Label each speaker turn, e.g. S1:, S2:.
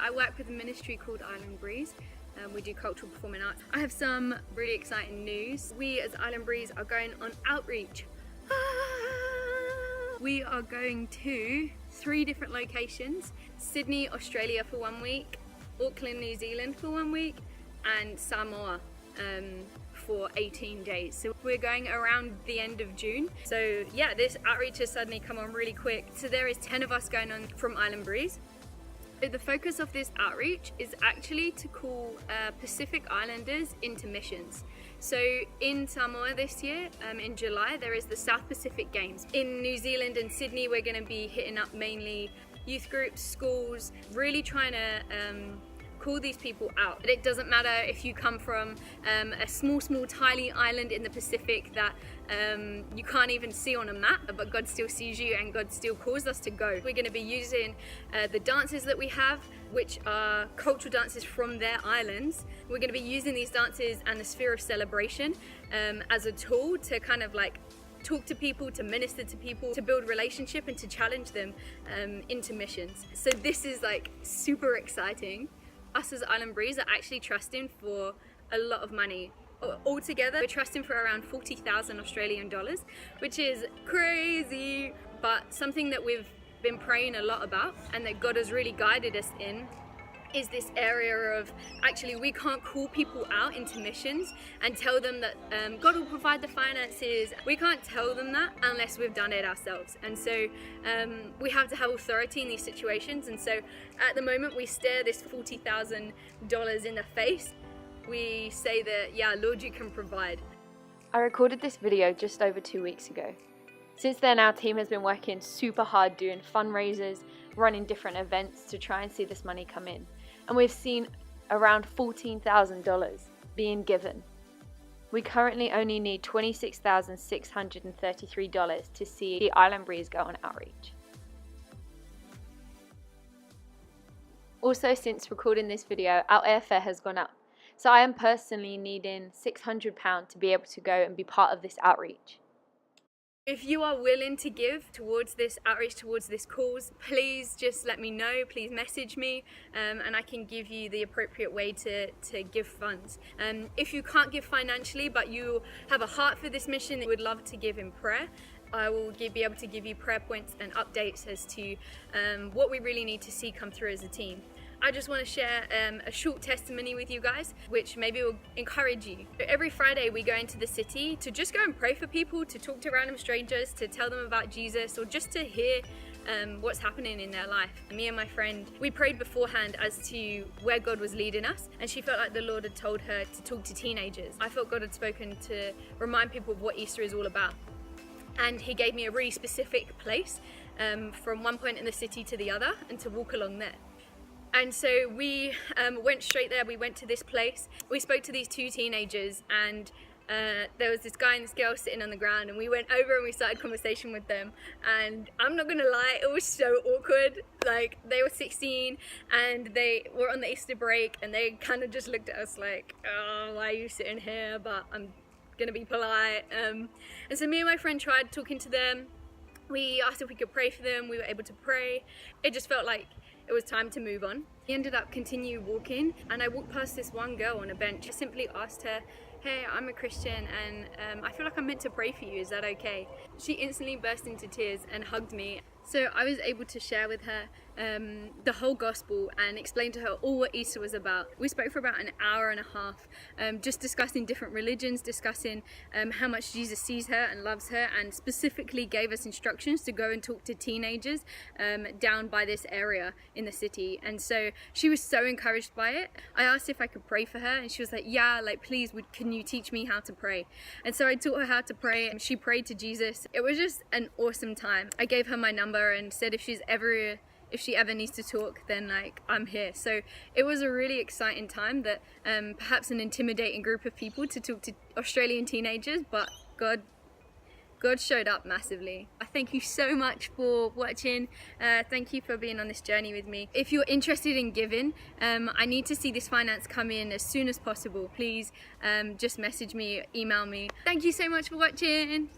S1: I work with a ministry called Island Breeze. We do cultural performing arts. I have some really exciting news. We as Island Breeze are going on outreach. We are going to 3 different locations: Sydney, Australia for 1 week, Auckland, New Zealand for 1 week, and Samoa for 18 days. So we're going around the end of June. So yeah, this outreach has suddenly come on really quick. So there is 10 of us going on from Island Breeze. The focus of this outreach is actually to call Pacific Islanders into missions. So in Samoa this year, in July, there is the South Pacific Games. In New Zealand and Sydney, we're going to be hitting up mainly youth groups, schools, really trying to call these people out. It doesn't matter if you come from a small tiny island in the Pacific that you can't even see on a map, but God still sees you and God still calls us to go. We're going to be using the dances that we have, which are cultural dances from their islands. We're going to be using these dances and the sphere of celebration as a tool to kind of like talk to people, to minister to people, to build relationship and to challenge them into missions. So this is like super exciting. Us as Island Breeze are actually trusting for a lot of money. Altogether, we're trusting for around 40,000 Australian dollars, which is crazy, but something that we've been praying a lot about and that God has really guided us in is this area of actually we can't call people out into missions and tell them that God will provide the finances. We can't tell them that unless we've done it ourselves. And so we have to have authority in these situations. And so at the moment we stare this $40,000 in the face. We say that, yeah, Lord, you can provide.
S2: I recorded this video just over 2 weeks ago. Since then, our team has been working super hard doing fundraisers, running different events to try and see this money come in. And we've seen around $14,000 being given. We currently only need $26,633 to see the Island Breeze go on outreach. Also, since recording this video, our airfare has gone up. So I am personally needing £600 to be able to go and be part of this outreach.
S1: If you are willing to give towards this outreach, towards this cause, please just let me know, please message me, and I can give you the appropriate way to give funds. If you can't give financially, but you have a heart for this mission that you would love to give in prayer, I will be able to give you prayer points and updates as to what we really need to see come through as a team. I just want to share a short testimony with you guys, which maybe will encourage you. Every Friday we go into the city to just go and pray for people, to talk to random strangers, to tell them about Jesus, or just to hear what's happening in their life. Me and my friend, we prayed beforehand as to where God was leading us, and she felt like the Lord had told her to talk to teenagers. I felt God had spoken to remind people of what Easter is all about. And he gave me a really specific place from one point in the city to the other and to walk along there. And so we went straight there. We went to this place. We spoke to these 2 teenagers, and there was this guy and this girl sitting on the ground, and we went over and we started conversation with them. And I'm not gonna lie, it was so awkward. Like, they were 16 and they were on the Easter break, and they kind of just looked at us like, oh, why are you sitting here? But I'm gonna be polite. And so me and my friend tried talking to them. We asked if we could pray for them. We were able to pray. It just felt like it was time to move on. We ended up continue walking, and I walked past this one girl on a bench. I simply asked her, hey, I'm a Christian and I feel like I'm meant to pray for you, is that okay? She instantly burst into tears and hugged me. So I was able to share with her the whole gospel and explain to her all what Easter was about. We spoke for about an hour and a half, just discussing different religions, discussing how much Jesus sees her and loves her, and specifically gave us instructions to go and talk to teenagers down by this area in the city. And so she was so encouraged by it. I asked if I could pray for her, and she was like, yeah, like, please, can you teach me how to pray? And so I taught her how to pray, and she prayed to Jesus. It was just an awesome time. I gave her my number and said if she ever needs to talk, then like, I'm here. So it was a really exciting time that perhaps an intimidating group of people to talk to Australian teenagers, but God showed up massively. I thank you so much for watching. Thank you for being on this journey with me. If you're interested in giving, I need to see this finance come in as soon as possible. Please just message me, email me. Thank you so much for watching.